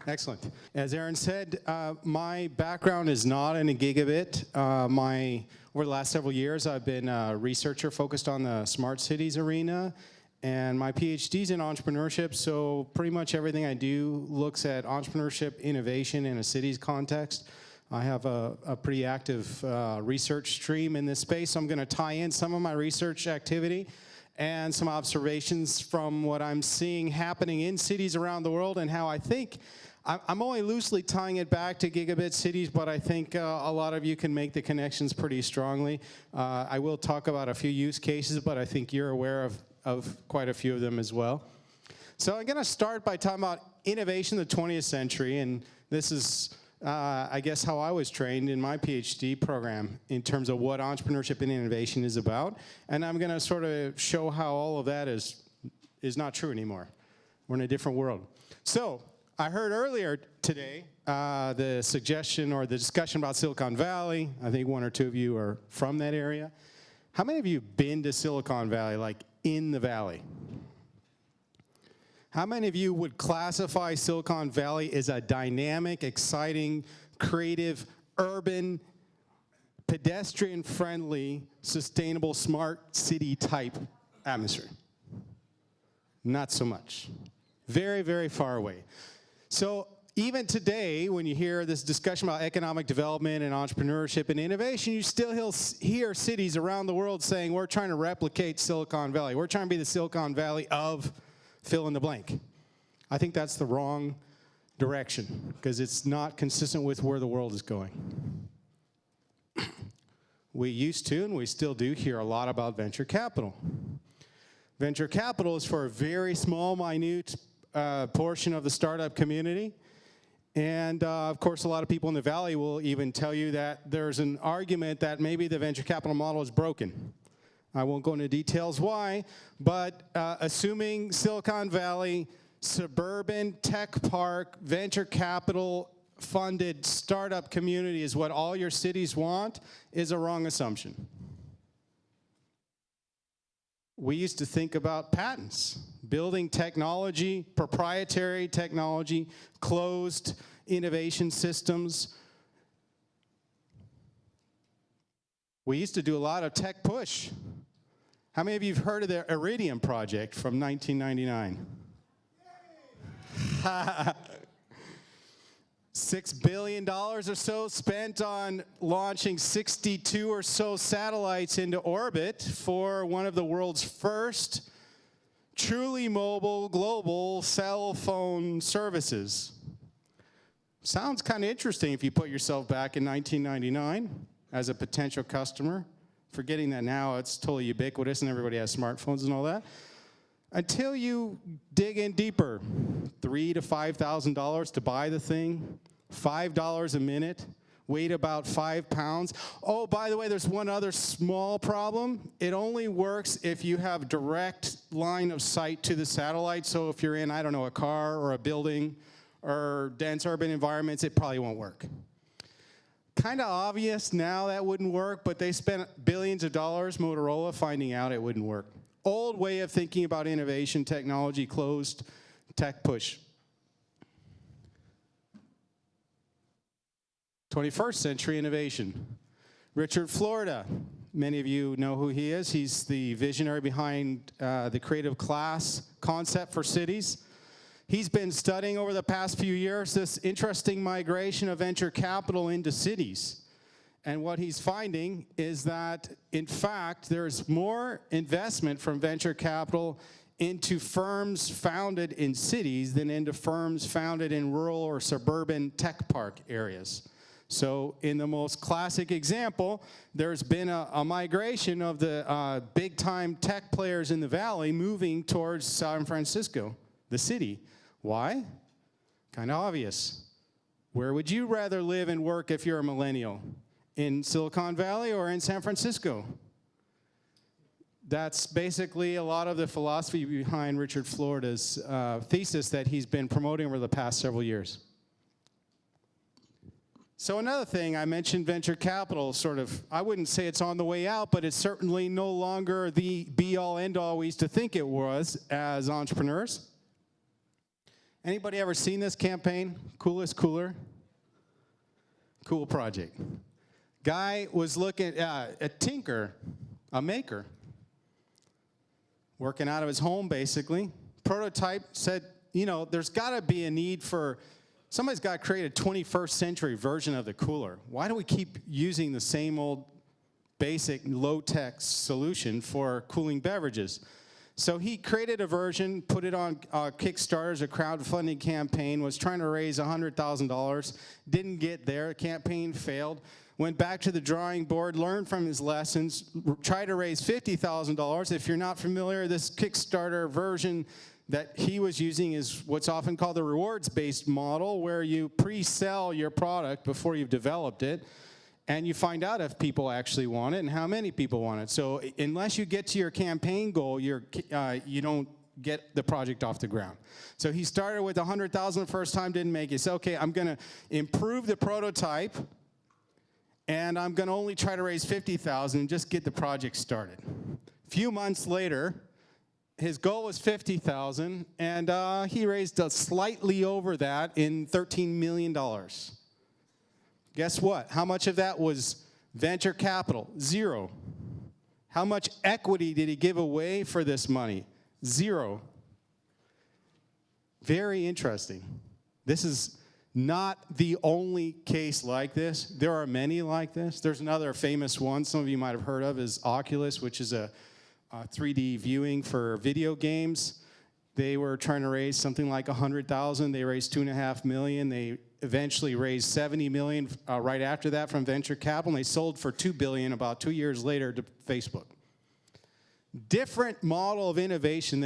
Excellent. As Aaron said, my background is not in a gigabit. Over the last several years, I've been a researcher focused on the smart cities arena, and my PhD's in entrepreneurship, so pretty much everything I do looks at entrepreneurship innovation in a city's context. I have a pretty active research stream in this space, so I'm going to tie in some of my research activity and some observations from what I'm seeing happening in cities around the world and how I think, I'm only loosely tying it back to gigabit cities, but I think a lot of you can make the connections pretty strongly. I will talk about a few use cases, but I think you're aware of quite a few of them as well. So I'm going to start by talking about innovation in the 20th century, and this is I guess how I was trained in my PhD program in terms of what entrepreneurship and innovation is about. And I'm going to sort of show how all of that is not true anymore. We're in a different world. So I heard earlier today the suggestion or the discussion about Silicon Valley. I think one or two of you are from that area. How many of you have been to Silicon Valley, like in the valley? How many of you would classify Silicon Valley as a dynamic, exciting, creative, urban, pedestrian-friendly, sustainable, smart city type atmosphere? Not so much. Very, very far away. So even today, when you hear this discussion about economic development and entrepreneurship and innovation, you still hear cities around the world saying, we're trying to replicate Silicon Valley. We're trying to be the Silicon Valley of fill in the blank. I think that's the wrong direction because it's not consistent with where the world is going. We used to, and we still do, hear a lot about venture capital. Venture capital is for a very small, minute portion of the startup community. And of course, a lot of people in the Valley will even tell you that there's an argument that maybe the venture capital model is broken. I won't go into details why, but assuming Silicon Valley, suburban tech park, venture capital funded startup community is what all your cities want is a wrong assumption. We used to think about patents, building technology, proprietary technology, closed innovation systems. We used to do a lot of tech push. How many of you have heard of the Iridium project from 1999? $6 billion or so spent on launching 62 or so satellites into orbit for one of the world's first truly mobile global cell phone services. Sounds kind of interesting if you put yourself back in 1999 as a potential customer. Forgetting that now it's totally ubiquitous and everybody has smartphones and all that. Until you dig in deeper, $3,000 to $5,000 to buy the thing, $5 a minute, weight about 5 pounds. Oh, by the way, there's one other small problem. It only works if you have direct line of sight to the satellite. So if you're in, I don't know, a car or a building or dense urban environments, it probably won't work. Kind of obvious now that wouldn't work, but they spent billions of dollars, Motorola, finding out it wouldn't work. Old way of thinking about innovation, technology, closed, tech push. 21st century innovation. Richard Florida, many of you know who he is. He's the visionary behind the creative class concept for cities. He's been studying over the past few years this interesting migration of venture capital into cities. And what he's finding is that, in fact, there's more investment from venture capital into firms founded in cities than into firms founded in rural or suburban tech park areas. So in the most classic example, there's been a migration of the big-time tech players in the Valley moving towards San Francisco, the city. Why? Kind of obvious. Where would you rather live and work if you're a millennial? In Silicon Valley or in San Francisco? That's basically a lot of the philosophy behind Richard Florida's thesis that he's been promoting over the past several years. So another thing, I mentioned venture capital, sort of, I wouldn't say it's on the way out, but it's certainly no longer the be-all, end-all we used to think it was as entrepreneurs. Anybody ever seen this campaign? Coolest Cooler? Cool project. Guy was looking at a tinker, a maker, working out of his home, basically. Prototype said, you know, there's got to be a need for, somebody's got to create a 21st century version of the cooler. Why do we keep using the same old basic low-tech solution for cooling beverages? So he created a version, put it on Kickstarter as a crowdfunding campaign, was trying to raise $100,000, didn't get there, the campaign failed, went back to the drawing board, learned from his lessons, tried to raise $50,000. If you're not familiar, this Kickstarter version that he was using is what's often called the rewards-based model, where you pre-sell your product before you've developed it, and you find out if people actually want it and how many people want it. So unless you get to your campaign goal, you don't get the project off the ground. So he started with $100,000 the first time, didn't make it. He said, okay, I'm going to improve the prototype, and I'm going to only try to raise $50,000 and just get the project started. A few months later, his goal was $50,000, and he raised slightly over that in $13 million. Guess what? How much of that was venture capital? Zero. How much equity did he give away for this money? Zero. Very interesting. This is not the only case like this. There are many like this. There's another famous one some of you might have heard of, is Oculus, which is a 3D viewing for video games. They were trying to raise something like $100,000. They raised $2.5 million. They eventually raised $70 million right after that from venture capital, and they sold for $2 billion about 2 years later to Facebook. Different model of innovation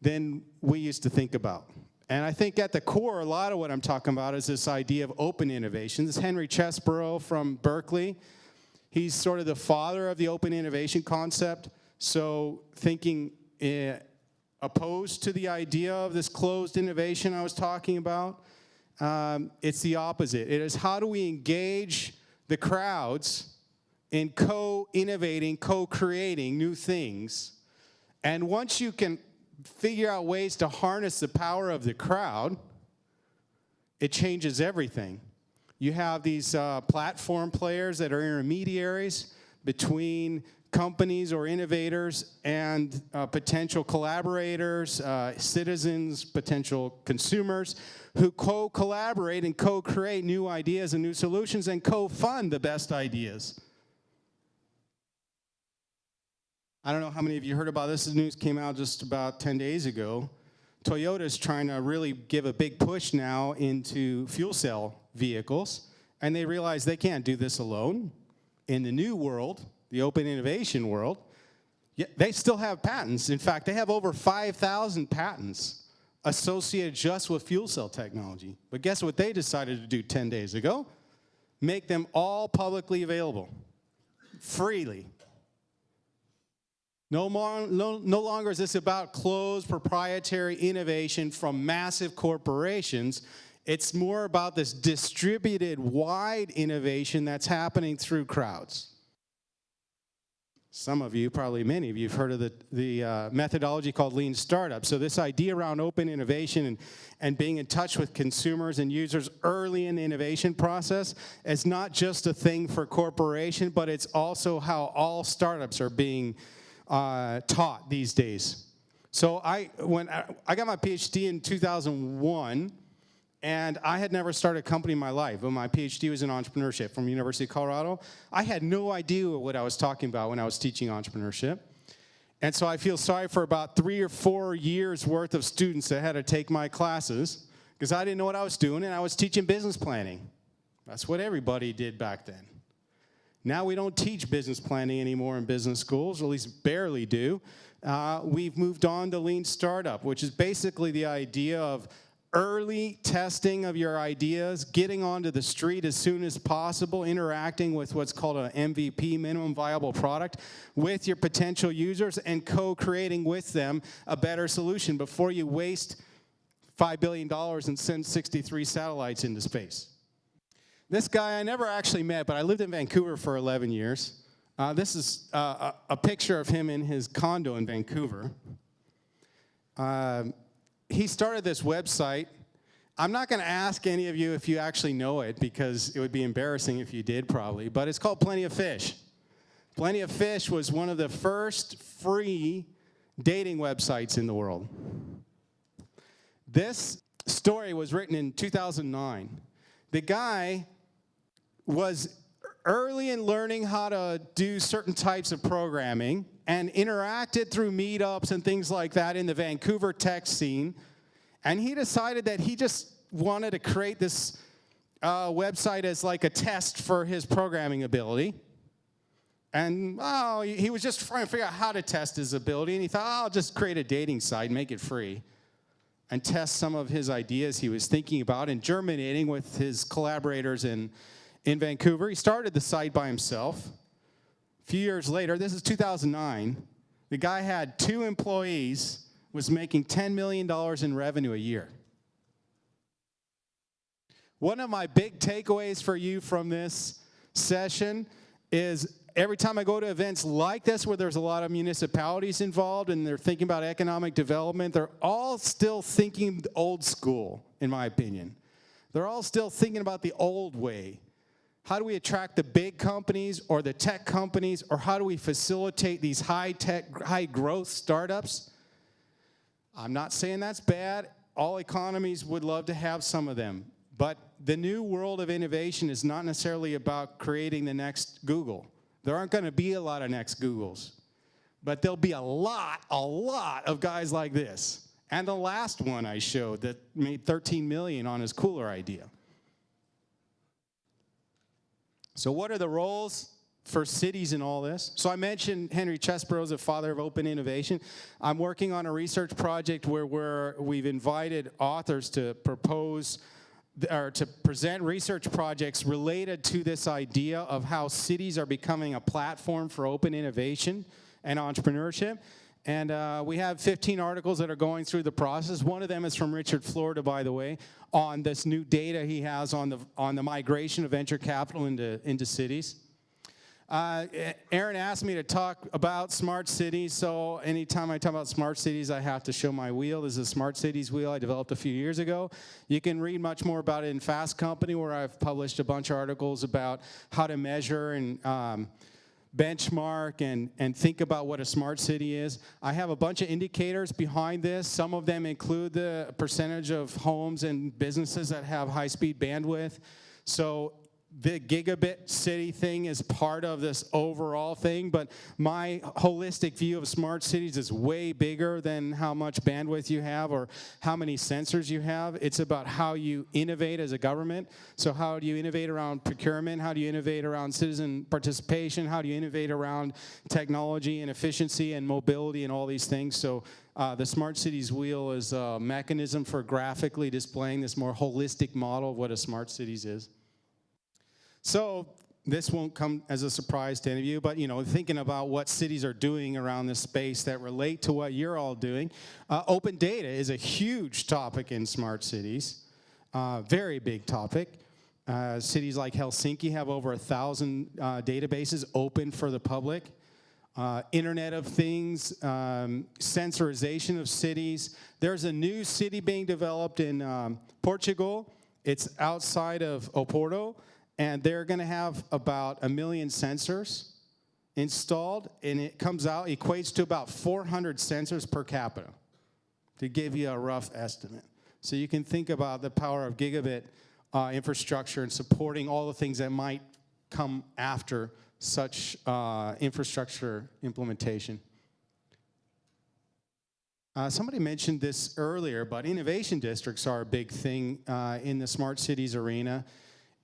than we used to think about. And I think at the core, a lot of what I'm talking about is this idea of open innovation. This is Henry Chesborough from Berkeley. He's sort of the father of the open innovation concept. So thinking opposed to the idea of this closed innovation I was talking about, it's the opposite. It is, how do we engage the crowds in co-innovating, co-creating new things? And once you can figure out ways to harness the power of the crowd, it changes everything. You have these platform players that are intermediaries between companies or innovators and potential collaborators, citizens, potential consumers, who co-collaborate and co-create new ideas and new solutions and co-fund the best ideas. I don't know how many of you heard about this. The news came out just about 10 days ago. Toyota's trying to really give a big push now into fuel cell vehicles, and they realize they can't do this alone. In the new world, the open innovation world, they still have patents. In fact, they have over 5,000 patents associated just with fuel cell technology. But guess what they decided to do 10 days ago? Make them all publicly available, freely. No longer is this about closed proprietary innovation from massive corporations. It's more about this distributed, wide innovation that's happening through crowds. Some of you, probably many of you, have heard of the methodology called Lean Startup. So this idea around open innovation and being in touch with consumers and users early in the innovation process is not just a thing for corporation, but it's also how all startups are being taught these days. So when I got my PhD in 2001, and I had never started a company in my life, but my PhD was in entrepreneurship from University of Colorado. I had no idea what I was talking about when I was teaching entrepreneurship. And so I feel sorry for about 3 or 4 years worth of students that had to take my classes, because I didn't know what I was doing, and I was teaching business planning. That's what everybody did back then. Now we don't teach business planning anymore in business schools, or at least barely do. We've moved on to Lean Startup, which is basically the idea of early testing of your ideas, getting onto the street as soon as possible, interacting with what's called an MVP, minimum viable product, with your potential users, and co-creating with them a better solution before you waste $5 billion and send 63 satellites into space. This guy I never actually met, but I lived in Vancouver for 11 years. This is a picture of him in his condo in Vancouver. he started this website. I'm not going to ask any of you if you actually know it, because it would be embarrassing if you did probably, but it's called Plenty of Fish. Plenty of Fish was one of the first free dating websites in the world. This story was written in 2009. The guy was early in learning how to do certain types of programming and interacted through meetups and things like that in the Vancouver tech scene. And he decided that he just wanted to create this website as like a test for his programming ability. And he was just trying to figure out how to test his ability. And he thought, I'll just create a dating site, make it free, and test some of his ideas he was thinking about and germinating with his collaborators in Vancouver. He started the site by himself. A few years later, this is 2009, the guy had 2 employees, was making $10 million in revenue a year. One of my big takeaways for you from this session is every time I go to events like this where there's a lot of municipalities involved and they're thinking about economic development, they're all still thinking old school, in my opinion. They're all still thinking about the old way. How do we attract the big companies or the tech companies, or how do we facilitate these high-tech, high-growth startups? I'm not saying that's bad. All economies would love to have some of them. But the new world of innovation is not necessarily about creating the next Google. There aren't going to be a lot of next Googles. But there'll be a lot of guys like this. And the last one I showed that made $13 million on his cooler idea. So what are the roles for cities in all this? So I mentioned Henry Chesbrough is the father of open innovation. I'm working on a research project where we've invited authors to propose or to present research projects related to this idea of how cities are becoming a platform for open innovation and entrepreneurship. And we have 15 articles that are going through the process. One of them is from Richard Florida, by the way, on this new data he has on the migration of venture capital into cities. Aaron asked me to talk about smart cities, so anytime I talk about smart cities, I have to show my wheel. This is a smart cities wheel I developed a few years ago. You can read much more about it in Fast Company, where I've published a bunch of articles about how to measure and benchmark and think about what a smart city is. I have a bunch of indicators behind this. Some of them include the percentage of homes and businesses that have high-speed bandwidth. So the Gigabit City thing is part of this overall thing, but my holistic view of smart cities is way bigger than how much bandwidth you have or how many sensors you have. It's about how you innovate as a government. So how do you innovate around procurement? How do you innovate around citizen participation? How do you innovate around technology and efficiency and mobility and all these things? So the Smart Cities Wheel is a mechanism for graphically displaying this more holistic model of what a smart cities is. So this won't come as a surprise to any of you, but thinking about what cities are doing around this space that relate to what you're all doing. Open data is a huge topic in smart cities, very big topic. Cities like Helsinki have over 1,000 databases open for the public. Internet of Things, sensorization of cities. There's a new city being developed in Portugal. It's outside of Oporto. And they're going to have about 1 million sensors installed, and it equates to about 400 sensors per capita, to give you a rough estimate. So you can think about the power of gigabit infrastructure and supporting all the things that might come after such infrastructure implementation. Somebody mentioned this earlier, but innovation districts are a big thing in the smart cities arena.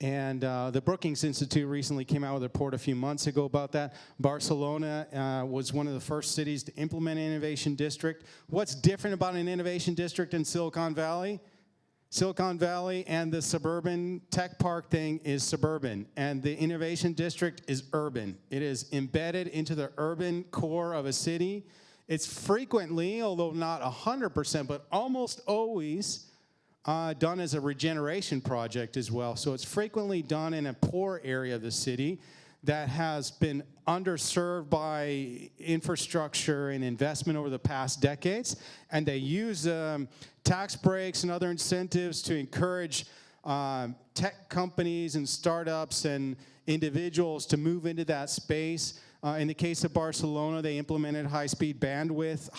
And the Brookings Institute recently came out with a report a few months ago about that. Barcelona was one of the first cities to implement an innovation district. What's different about an innovation district in Silicon Valley? Silicon Valley and the suburban tech park thing is suburban, and the innovation district is urban. It is embedded into the urban core of a city. It's frequently, although not 100%, but almost always, done as a regeneration project as well. So it's frequently done in a poor area of the city. that has been underserved by infrastructure and investment over the past decades, and they use tax breaks and other incentives to encourage tech companies and startups and individuals to move into that space. In the case of Barcelona, they implemented high-speed bandwidth,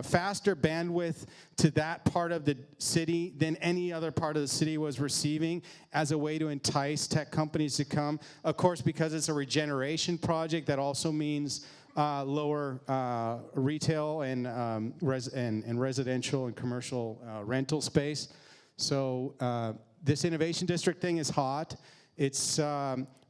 faster bandwidth to that part of the city than any other part of the city was receiving as a way to entice tech companies to come. Of course, because it's a regeneration project, that also means lower retail and residential and commercial rental space. So this innovation district thing is hot. It's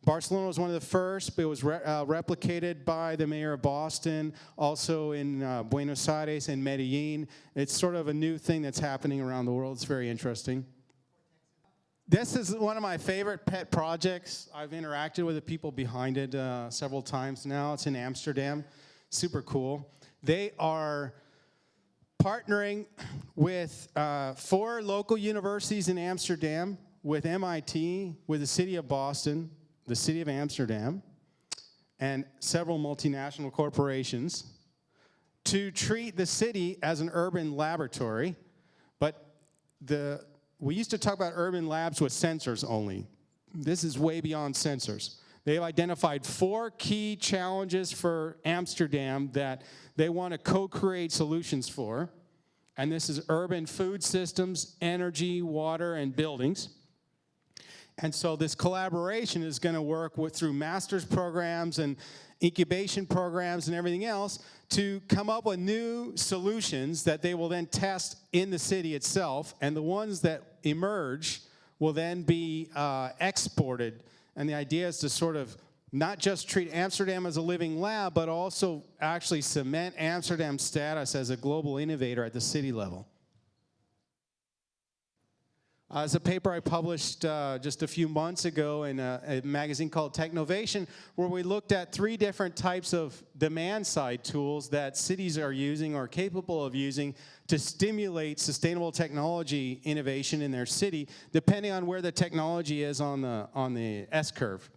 Barcelona was one of the first, but it was replicated by the mayor of Boston, also in Buenos Aires and Medellin. It's sort of a new thing that's happening around the world. It's very interesting. This is one of my favorite pet projects. I've interacted with the people behind it several times now. It's in Amsterdam. Super cool. They are partnering with 4 local universities in Amsterdam, with MIT, with the city of Boston, the city of Amsterdam, and several multinational corporations to treat the city as an urban laboratory. But we used to talk about urban labs with sensors only. This is way beyond sensors. They've identified 4 key challenges for Amsterdam that they want to co-create solutions for. And this is urban food systems, energy, water, and buildings. And so this collaboration is going to work through master's programs and incubation programs and everything else to come up with new solutions that they will then test in the city itself. And the ones that emerge will then be exported. And the idea is to sort of not just treat Amsterdam as a living lab, but also actually cement Amsterdam's status as a global innovator at the city level. It's a paper I published just a few months ago in a magazine called Technovation, where we looked at 3 different types of demand-side tools that cities are using or capable of using to stimulate sustainable technology innovation in their city, depending on where the technology is on the S-curve.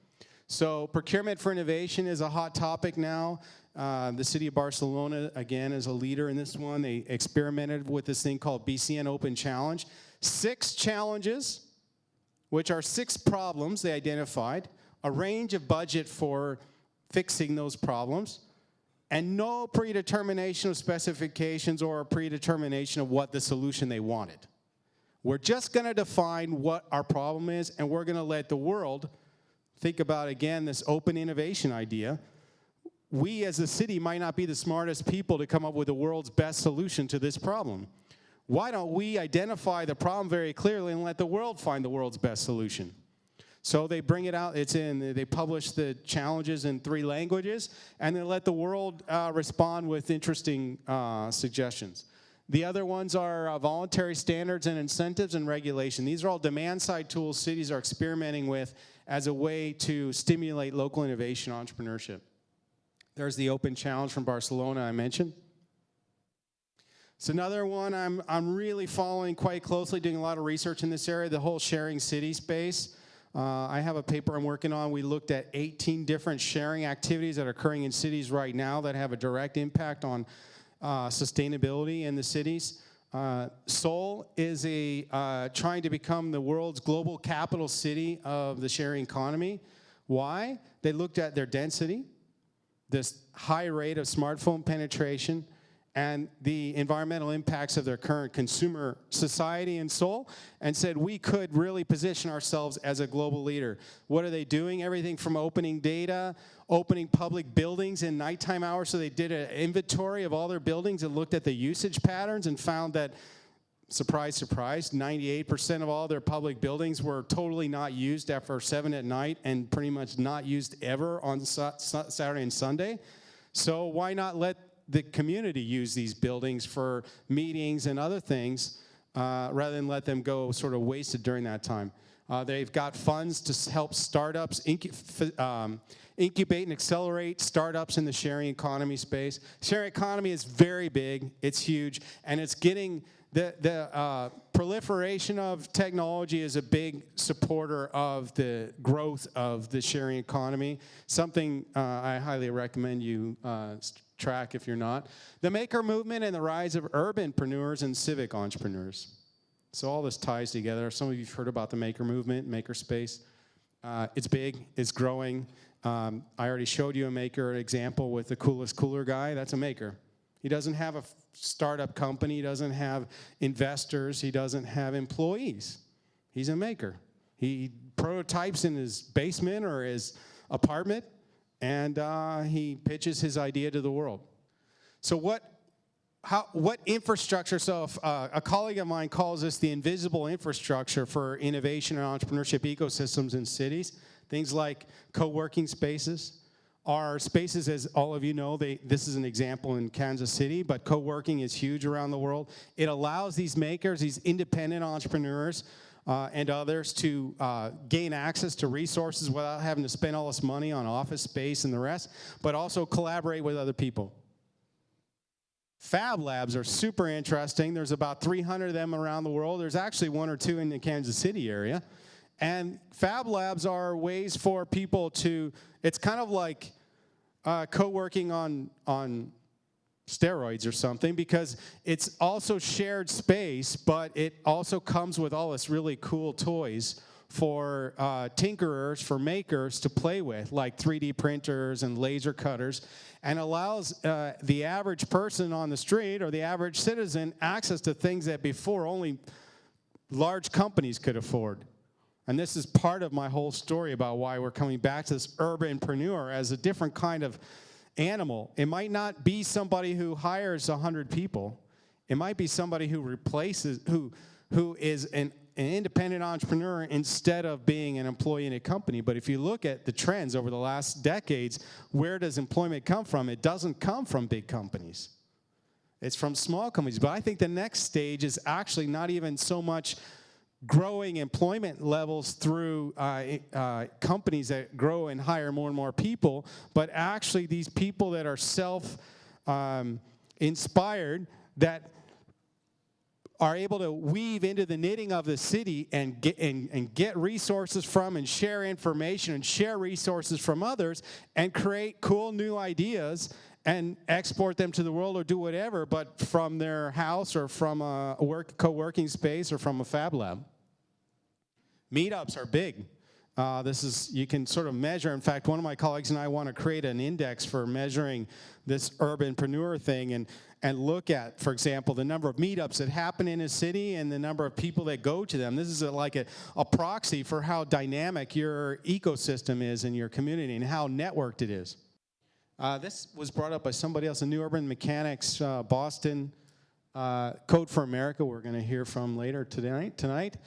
So procurement for innovation is a hot topic now. The city of Barcelona, again, is a leader in this one. They experimented with this thing called BCN Open Challenge. 6 challenges, which are 6 problems they identified, a range of budget for fixing those problems, and no predetermination of specifications or a predetermination of what the solution they wanted. We're just going to define what our problem is, and we're going to let the world think about, again, this open innovation idea. We as a city might not be the smartest people to come up with the world's best solution to this problem. Why don't we identify the problem very clearly and let the world find the world's best solution? So they bring it out, they publish the challenges in 3 languages, and they let the world respond with interesting suggestions. The other ones are voluntary standards and incentives and regulation. These are all demand-side tools cities are experimenting with as a way to stimulate local innovation entrepreneurship. There's the open challenge from Barcelona I mentioned. It's another one I'm really following quite closely, doing a lot of research in this area, the whole sharing city space. I have a paper I'm working on. We looked at 18 different sharing activities that are occurring in cities right now that have a direct impact on sustainability in the cities. Seoul is trying to become the world's global capital city of the sharing economy. Why? They looked at their density, this high rate of smartphone penetration, and the environmental impacts of their current consumer society in Seoul, and said we could really position ourselves as a global leader. What are they doing? Everything from opening data, opening public buildings in nighttime hours. So they did an inventory of all their buildings and looked at the usage patterns and found that, surprise, surprise, 98% of all their public buildings were totally not used after 7 at night and pretty much not used ever on Saturday and Sunday. So why not let the community use these buildings for meetings and other things rather than let them go sort of wasted during that time. They've got funds to help startups incubate and accelerate startups in the sharing economy space. Sharing economy is very big, it's huge, and it's getting the proliferation of technology is a big supporter of the growth of the sharing economy, something I highly recommend you track if you're not. The maker movement and the rise of urbanpreneurs and civic entrepreneurs. So all this ties together. Some of you have heard about the maker movement, maker space. It's big, it's growing. I already showed you a maker example with the coolest cooler guy. That's a maker. He doesn't have a startup company. He doesn't have investors. He doesn't have employees. He's a maker. He prototypes in his basement or his apartment, and he pitches his idea to the world. So what infrastructure? So if, a colleague of mine calls this the invisible infrastructure for innovation and entrepreneurship ecosystems in cities. Things like co-working spaces. Our spaces, as all of you know, this is an example in Kansas City, but co-working is huge around the world. It allows these makers, these independent entrepreneurs, and others to gain access to resources without having to spend all this money on office space and the rest, but also collaborate with other people. Fab labs are super interesting. There's about 300 of them around the world. There's actually 1 or 2 in the Kansas City area. And fab labs are ways for people to, it's kind of like co-working on steroids or something, because it's also shared space, but it also comes with all this really cool toys for tinkerers, for makers to play with, like 3D printers and laser cutters, and allows the average person on the street or the average citizen access to things that before only large companies could afford. And this is part of my whole story about why we're coming back to this urbanpreneur as a different kind of animal. It might not be somebody who hires 100 people. It might be somebody who replaces, who is an independent entrepreneur instead of being an employee in a company. But if you look at the trends over the last decades, where does employment come from? It doesn't come from big companies. It's from small companies. But I think the next stage is actually not even so much growing employment levels through companies that grow and hire more and more people, but actually these people that are self-inspired, that are able to weave into the knitting of the city and get resources from and share information and share resources from others and create cool new ideas and export them to the world or do whatever, but from their house or from a co-working space or from a fab lab. Meetups are big. You can sort of measure. In fact, one of my colleagues and I want to create an index for measuring this urbanpreneur thing and look at, for example, the number of meetups that happen in a city and the number of people that go to them. This is like a proxy for how dynamic your ecosystem is in your community and how networked it is. This was brought up by somebody else, the New Urban Mechanics, Boston, Code for America, we're going to hear from later tonight.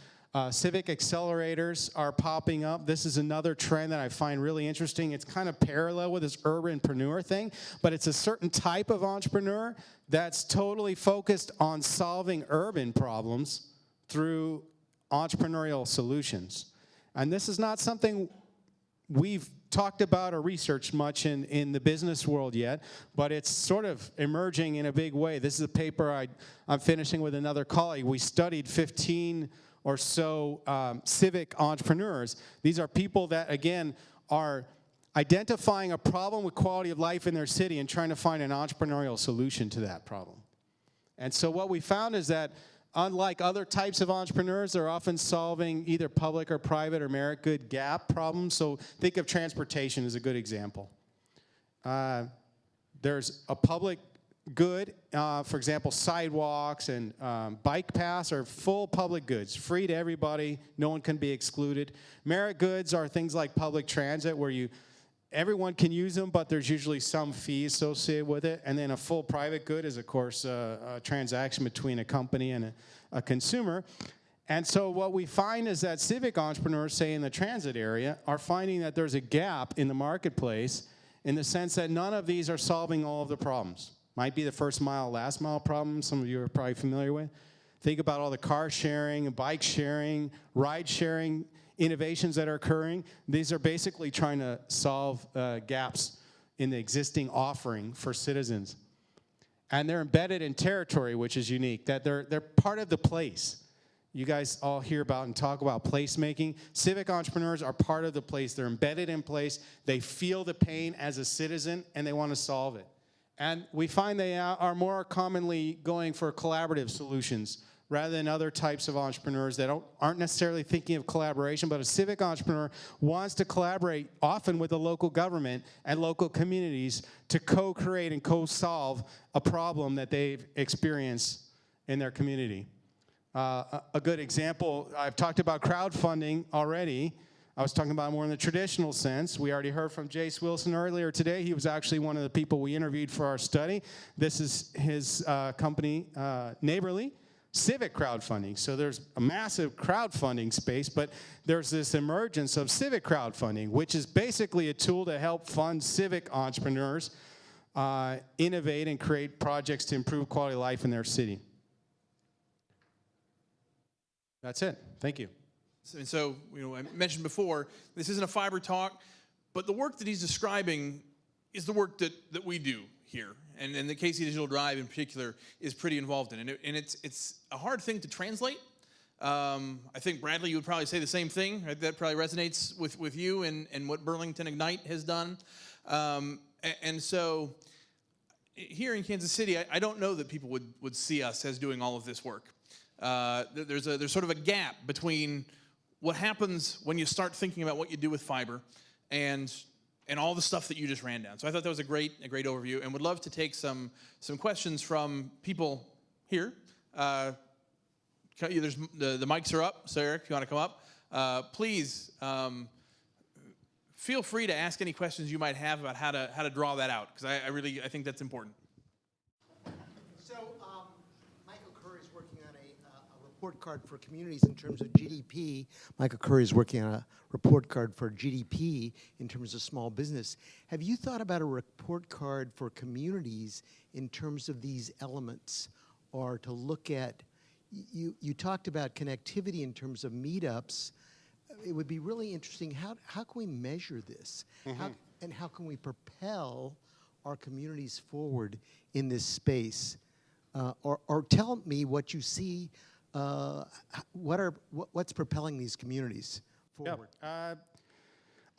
Civic accelerators are popping up. This is another trend that I find really interesting. It's kind of parallel with this urbanpreneur thing, but it's a certain type of entrepreneur that's totally focused on solving urban problems through entrepreneurial solutions. And this is not something we've talked about or researched much in the business world yet, but it's sort of emerging in a big way. This is a paper I'm finishing with another colleague. We studied 15 or so civic entrepreneurs. These are people that, again, are identifying a problem with quality of life in their city and trying to find an entrepreneurial solution to that problem. And so what we found is that unlike other types of entrepreneurs, they're often solving either public or private or merit good gap problems. So think of transportation as a good example. There's a public good, for example, sidewalks and bike paths are full public goods, free to everybody, no one can be excluded. Merit goods are things like public transit where everyone can use them, but there's usually some fee associated with it. And then a full private good is, of course, a transaction between a company and a consumer. And so what we find is that civic entrepreneurs, say in the transit area, are finding that there's a gap in the marketplace in the sense that none of these are solving all of the problems. Might be the first mile, last mile problem some of you are probably familiar with. Think about all the car sharing, bike sharing, ride sharing innovations that are occurring. These are basically trying to solve gaps in the existing offering for citizens. And they're embedded in territory, which is unique, that they're part of the place. You guys all hear about and talk about placemaking. Civic entrepreneurs are part of the place. They're embedded in place. They feel the pain as a citizen, and they want to solve it. And we find they are more commonly going for collaborative solutions rather than other types of entrepreneurs that aren't necessarily thinking of collaboration, but a civic entrepreneur wants to collaborate often with the local government and local communities to co-create and co-solve a problem that they've experienced in their community. A good example, I've talked about crowdfunding already. I was talking about more in the traditional sense. We already heard from Jace Wilson earlier today. He was actually one of the people we interviewed for our study. This is his company, Neighborly, civic crowdfunding. So there's a massive crowdfunding space, but there's this emergence of civic crowdfunding, which is basically a tool to help fund civic entrepreneurs innovate and create projects to improve quality of life in their city. That's it. Thank you. So, I mentioned before, this isn't a fiber talk, but the work that he's describing is the work that we do here. And the KC Digital Drive in particular is pretty involved in it. And it's a hard thing to translate. I think, Bradley, you would probably say the same thing. Right? That probably resonates with you and what Burlington Ignite has done. And so here in Kansas City, I don't know that people would see us as doing all of this work. There's sort of a gap between what happens when you start thinking about what you do with fiber and all the stuff that you just ran down. So I thought that was a great overview, and would love to take some questions from people here. The mics are up, so Eric, if you want to come up, please feel free to ask any questions you might have about how to draw that out, because I think that's important. Report card for communities in terms of GDP. Michael Curry is working on a report card for GDP in terms of small business. Have you thought about a report card for communities in terms of these elements, or to look at, you talked about connectivity in terms of meetups. It would be really interesting, how can we measure this? Mm-hmm. How can we propel our communities forward in this space? Or tell me what you see. What's propelling these communities forward? Yeah.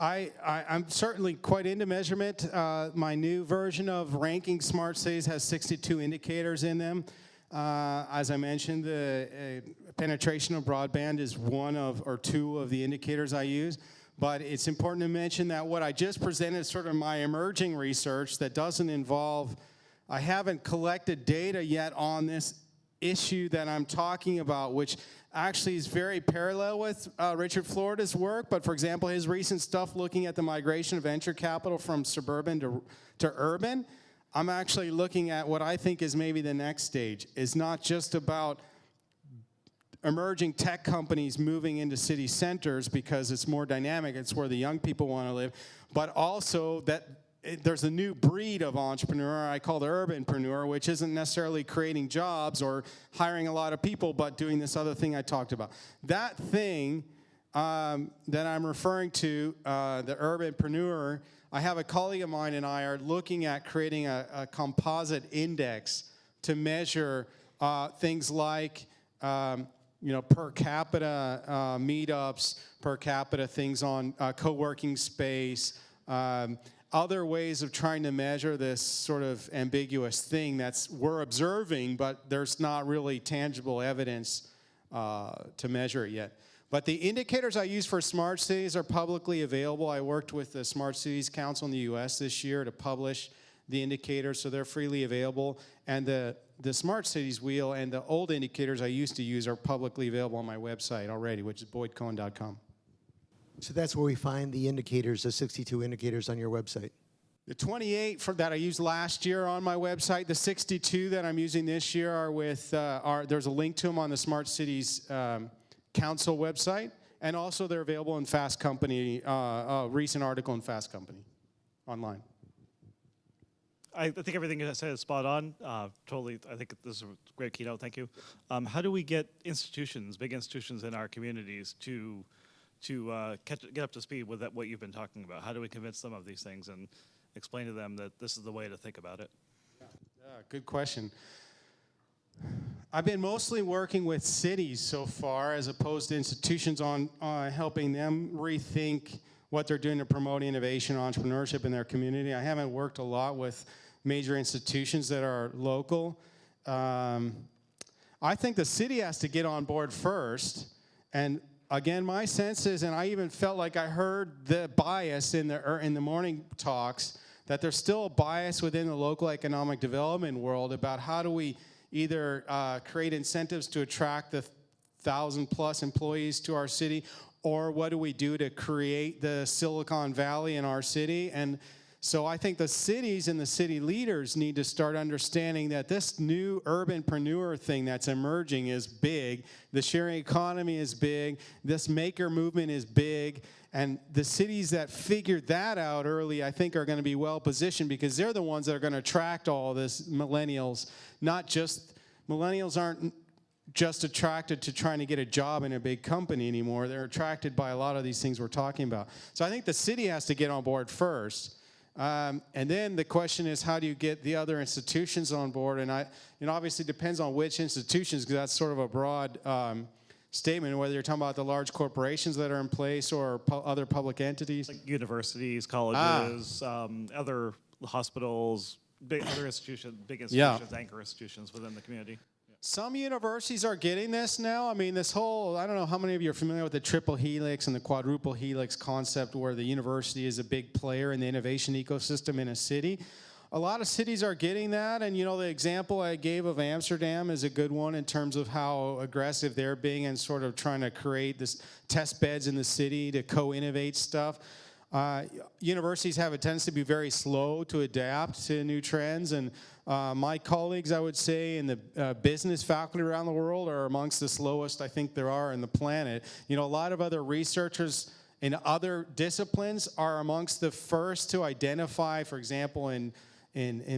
I'm certainly quite into measurement. My new version of ranking smart cities has 62 indicators in them. As I mentioned, the penetration of broadband is one of or two of the indicators I use. But it's important to mention that what I just presented is sort of my emerging research that doesn't involve, I haven't collected data yet on this issue that I'm talking about, which actually is very parallel with Richard Florida's work. But for example, his recent stuff looking at the migration of venture capital from suburban to urban, I'm actually looking at what I think is maybe the next stage. It's not just about emerging tech companies moving into city centers because it's more dynamic, it's where the young people want to live, but also that there's a new breed of entrepreneur I call the urbanpreneur, which isn't necessarily creating jobs or hiring a lot of people, but doing this other thing I talked about. That thing that I'm referring to, the urbanpreneur, I have a colleague of mine and I are looking at creating a composite index to measure things like per capita meetups, per capita things on co-working space, other ways of trying to measure this sort of ambiguous thing we're observing, but there's not really tangible evidence to measure it yet. But the indicators I use for smart cities are publicly available. I worked with the Smart Cities Council in the US this year to publish the indicators, so they're freely available. And the Smart Cities Wheel and the old indicators I used to use are publicly available on my website already, which is boydcohen.com. So that's where we find the indicators, the 62 indicators on your website. The 28 that I used last year on my website, the 62 that I'm using this year are with, there's a link to them on the Smart Cities Council website, and also they're available in Fast Company, a recent article in Fast Company online. I think everything you said is spot on. Totally, I think this is a great keynote, thank you. How do we get institutions, big institutions in our communities to to get up to speed with what you've been talking about? How do we convince them of these things and explain to them that this is the way to think about it? Yeah, good question. I've been mostly working with cities so far as opposed to institutions on helping them rethink what they're doing to promote innovation and entrepreneurship in their community. I haven't worked a lot with major institutions that are local. I think the city has to get on board first. And again, my sense is, and I even felt like I heard the bias in the morning talks, that there's still a bias within the local economic development world about how do we either create incentives to attract the 1,000+ employees to our city, or what do we do to create the Silicon Valley in our city? And so I think the cities and the city leaders need to start understanding that this new urbanpreneur thing that's emerging is big. The sharing economy is big. This maker movement is big. And the cities that figured that out early, I think, are going to be well positioned because they're the ones that are going to attract all this millennials. Millennials aren't just attracted to trying to get a job in a big company anymore. They're attracted by a lot of these things we're talking about. So I think the city has to get on board first. And then the question is, how do you get the other institutions on board? And it obviously depends on which institutions, because that's sort of a broad statement, whether you're talking about the large corporations that are in place or other public entities. Like universities, colleges, other hospitals, big institutions, anchor institutions within the community. Some universities are getting this now. I mean, this whole, I don't know how many of you are familiar with the triple helix and the quadruple helix concept, where the university is a big player in the innovation ecosystem in a city. A lot of cities are getting that, and the example I gave of Amsterdam is a good one in terms of how aggressive they're being and sort of trying to create this test beds in the city to co-innovate stuff. Universities have a tendency to be very slow to adapt to new trends, and my colleagues, I would say, in the business faculty around the world are amongst the slowest I think there are in the planet. A lot of other researchers in other disciplines are amongst the first to identify, for example, in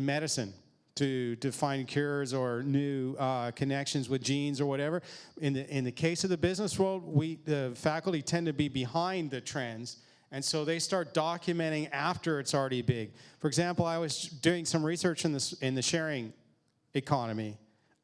medicine, to find cures or new connections with genes or whatever. In the case of the business world, the faculty tend to be behind the trends. And so they start documenting after it's already big. For example, I was doing some research in the sharing economy.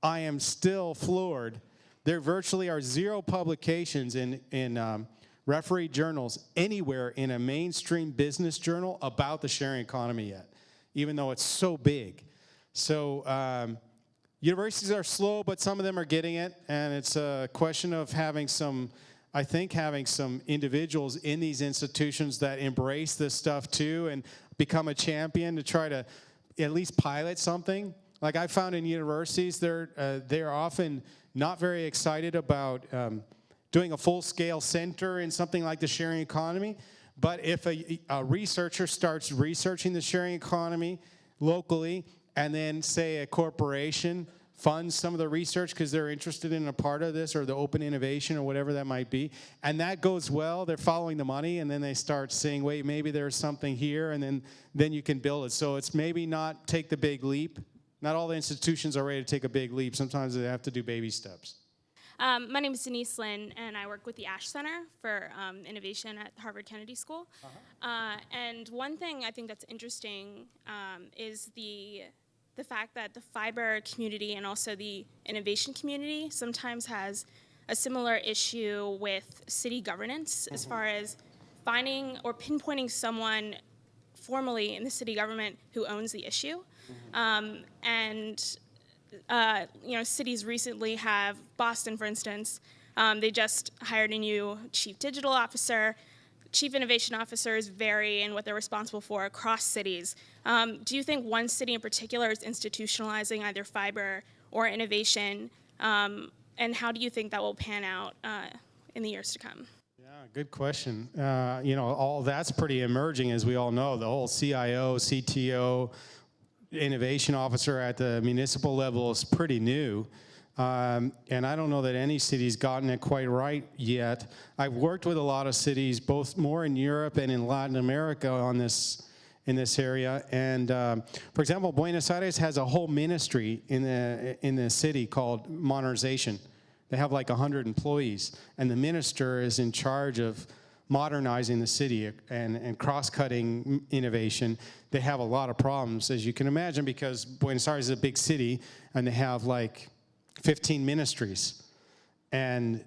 I am still floored. There virtually are 0 publications in refereed journals anywhere in a mainstream business journal about the sharing economy yet, even though it's so big. So universities are slow, but some of them are getting it. And it's a question of having some individuals in these institutions that embrace this stuff too and become a champion to try to at least pilot something. Like I found in universities, they're often not very excited about doing a full-scale center in something like the sharing economy. But if a researcher starts researching the sharing economy locally, and then say a corporation funds some of the research because they're interested in a part of this, or the open innovation or whatever that might be, and that goes well, they're following the money, and then they start saying, wait, maybe there's something here, and then you can build it. So it's maybe not take the big leap. Not all the institutions are ready to take a big leap. Sometimes they have to do baby steps. My name is Denise Lynn, and I work with the Ash Center for Innovation at Harvard Kennedy School. And one thing I think that's interesting is the fact that the fiber community and also the innovation community sometimes has a similar issue with city governance as far as finding or pinpointing someone formally in the city government who owns the issue. Cities recently have, Boston, for instance, they just hired a new chief digital officer. Chief innovation officers vary in what they're responsible for across cities. Do you think one city in particular is institutionalizing either fiber or innovation? And how do you think that will pan out in the years to come? Yeah, good question. All that's pretty emerging, as we all know. The whole CIO, CTO, innovation officer at the municipal level is pretty new. And I don't know that any city's gotten it quite right yet. I've worked with a lot of cities, both more in Europe and in Latin America in this area. And for example, Buenos Aires has a whole ministry in the city called modernization. They have like 100 employees, and the minister is in charge of modernizing the city and cross-cutting innovation, they have a lot of problems, as you can imagine, because Buenos Aires is a big city, and they have like 15 ministries. And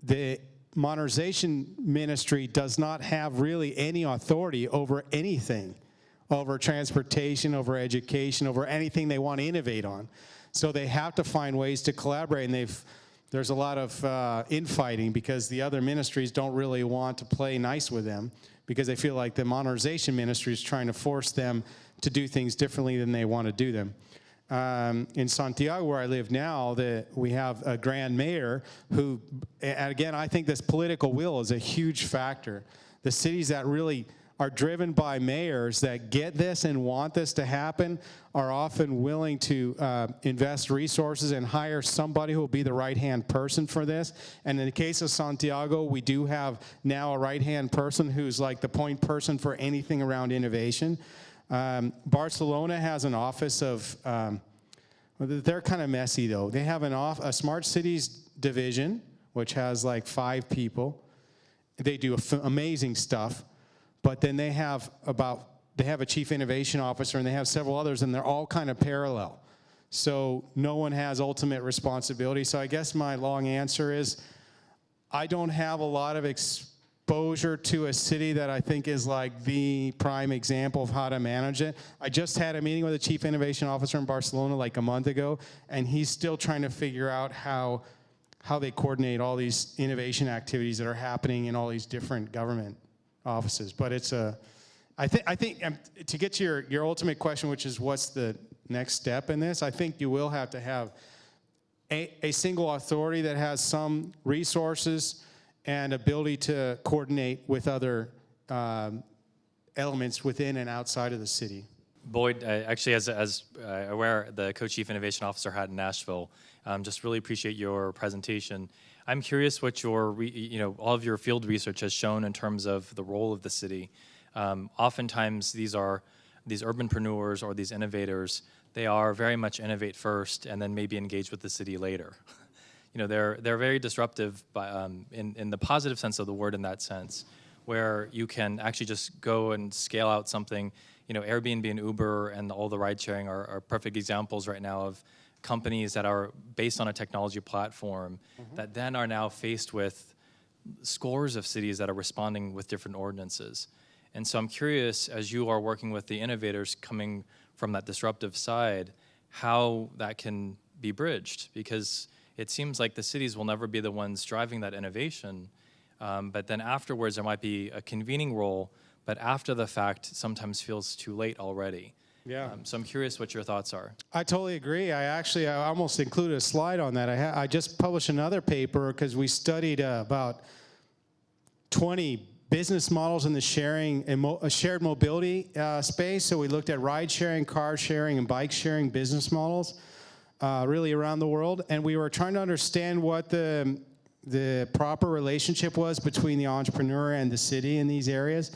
the modernization ministry does not have really any authority over anything, over transportation, over education, over anything they want to innovate on. So they have to find ways to collaborate, and there's a lot of infighting because the other ministries don't really want to play nice with them because they feel like the modernization ministry is trying to force them to do things differently than they want to do them. In Santiago, where I live now, we have a grand mayor who, and again, I think this political will is a huge factor. The cities that really are driven by mayors that get this and want this to happen are often willing to invest resources and hire somebody who will be the right-hand person for this. And in the case of Santiago, we do have now a right-hand person who's like the point person for anything around innovation. Barcelona has an office of, they're kind of messy though. They have a smart cities division, which has like 5 people. They do amazing stuff. But then they have a chief innovation officer and they have several others, and they're all kind of parallel. So no one has ultimate responsibility. So I guess my long answer is I don't have a lot of exposure to a city that I think is like the prime example of how to manage it. I just had a meeting with a chief innovation officer in Barcelona like a month ago, and he's still trying to figure out how they coordinate all these innovation activities that are happening in all these different government offices. But it's I think to get to your ultimate question, which is what's the next step in this, I think you will have to have a single authority that has some resources and ability to coordinate with other elements within and outside of the city. Boyd, actually, as aware, the co-chief innovation officer had in Nashville, just really appreciate your presentation. I'm curious what your, all of your field research has shown in terms of the role of the city. Oftentimes, these urbanpreneurs or these innovators, they are very much innovate first and then maybe engage with the city later. They're very disruptive in the positive sense of the word in that sense, where you can actually just go and scale out something. Airbnb and Uber and all the ride sharing are perfect examples right now of companies that are based on a technology platform that then are now faced with scores of cities that are responding with different ordinances. And so I'm curious, as you are working with the innovators coming from that disruptive side, how that can be bridged, because it seems like the cities will never be the ones driving that innovation, but then afterwards there might be a convening role, but after the fact sometimes feels too late already. Yeah. So I'm curious what your thoughts are. I totally agree. I almost included a slide on that. I just published another paper because we studied about 20 business models in the shared mobility space. So we looked at ride sharing, car sharing, and bike sharing business models really around the world. And we were trying to understand what the proper relationship was between the entrepreneur and the city in these areas.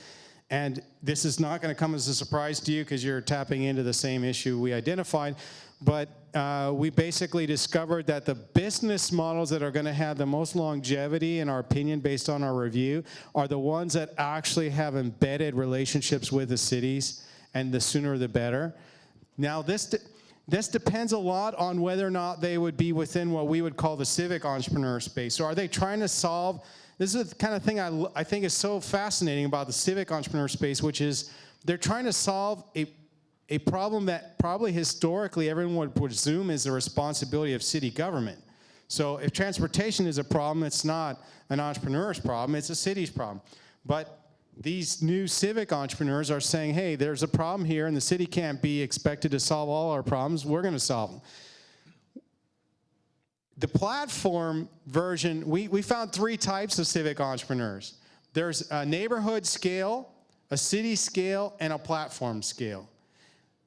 And this is not going to come as a surprise to you because you're tapping into the same issue we identified. But we basically discovered that the business models that are going to have the most longevity, in our opinion, based on our review, are the ones that actually have embedded relationships with the cities, and the sooner the better. Now, this depends a lot on whether or not they would be within what we would call the civic entrepreneur space. So are they trying to solve... This is the kind of thing I think is so fascinating about the civic entrepreneur space, which is they're trying to solve a problem that probably historically everyone would presume is the responsibility of city government. So if transportation is a problem, it's not an entrepreneur's problem, it's a city's problem. But these new civic entrepreneurs are saying, hey, there's a problem here and the city can't be expected to solve all our problems, we're going to solve them. The platform version, we found 3 types of civic entrepreneurs. There's a neighborhood scale, a city scale, and a platform scale.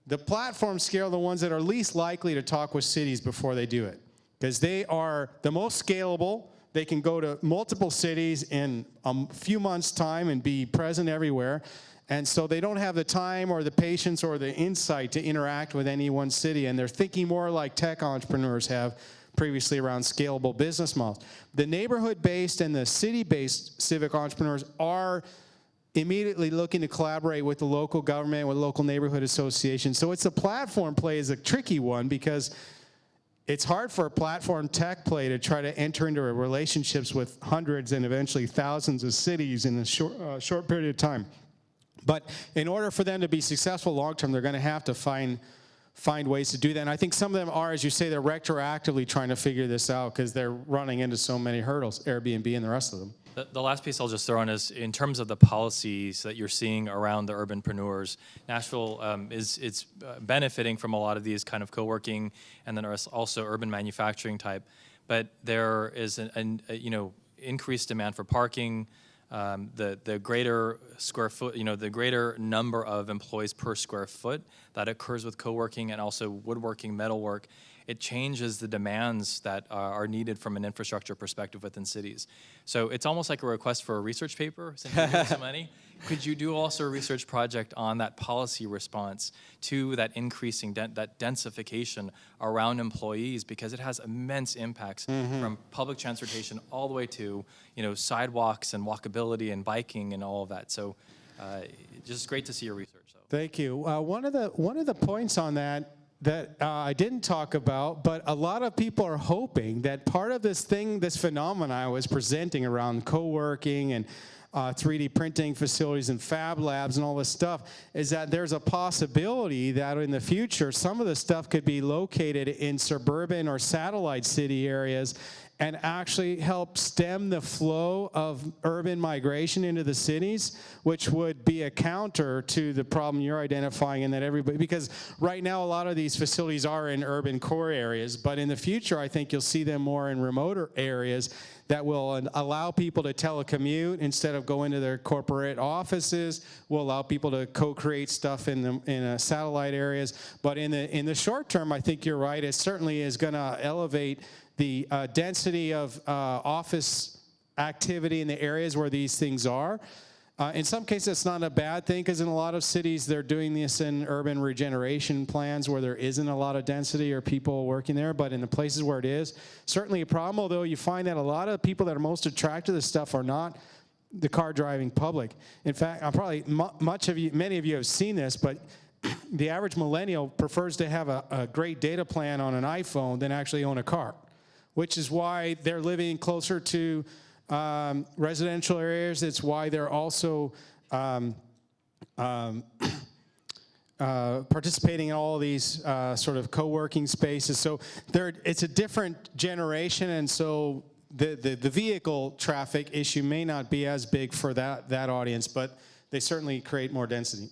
The platform scale are the ones that are least likely to talk with cities before they do it, because they are the most scalable. They can go to multiple cities in a few months' time and be present everywhere. And so they don't have the time or the patience or the insight to interact with any one city. And they're thinking more like tech entrepreneurs have, previously around scalable business models. The neighborhood-based and the city-based civic entrepreneurs are immediately looking to collaborate with the local government, with local neighborhood associations. So it's a platform play is a tricky one because it's hard for a platform tech play to try to enter into relationships with hundreds and eventually thousands of cities in a short period of time. But in order for them to be successful long-term, they're going to have to find ways to do that. And I think some of them are, as you say, they're retroactively trying to figure this out because they're running into so many hurdles, Airbnb and the rest of them. The last piece I'll just throw in is in terms of the policies that you're seeing around the urbanpreneurs. Nashville is benefiting from a lot of these kind of co-working and then also urban manufacturing type. But there is an increased demand for parking. The greater square foot, the greater number of employees per square foot that occurs with co-working and also woodworking, metalwork, it changes the demands that are needed from an infrastructure perspective within cities. So it's almost like a request for a research paper, since you have so many. Could you do also a research project on that policy response to that increasing, that densification around employees, because it has immense impacts from public transportation all the way to, sidewalks and walkability and biking and all of that. So just great to see your research. So. Thank you. One of the points on that I didn't talk about, but a lot of people are hoping that part of this phenomena I was presenting around co-working and 3D printing facilities and fab labs and all this stuff is that there's a possibility that in the future some of the stuff could be located in suburban or satellite city areas and actually help stem the flow of urban migration into the cities, which would be a counter to the problem you're identifying in that everybody, because right now a lot of these facilities are in urban core areas, but in the future I think you'll see them more in remoter areas that will allow people to telecommute instead of going to their corporate offices, will allow people to co-create stuff in satellite areas. But in the short term, I think you're right, it certainly is gonna elevate the density of office activity in the areas where these things are. In some cases, it's not a bad thing, because in a lot of cities, they're doing this in urban regeneration plans where there isn't a lot of density or people working there, but in the places where it is, certainly a problem, although you find that a lot of the people that are most attracted to this stuff are not the car-driving public. In fact, many of you have seen this, but the average millennial prefers to have a great data plan on an iPhone than actually own a car, which is why they're living closer to residential areas. It's why they're also participating in all these sort of co-working spaces. So it's a different generation, and so the vehicle traffic issue may not be as big for that audience, but they certainly create more density.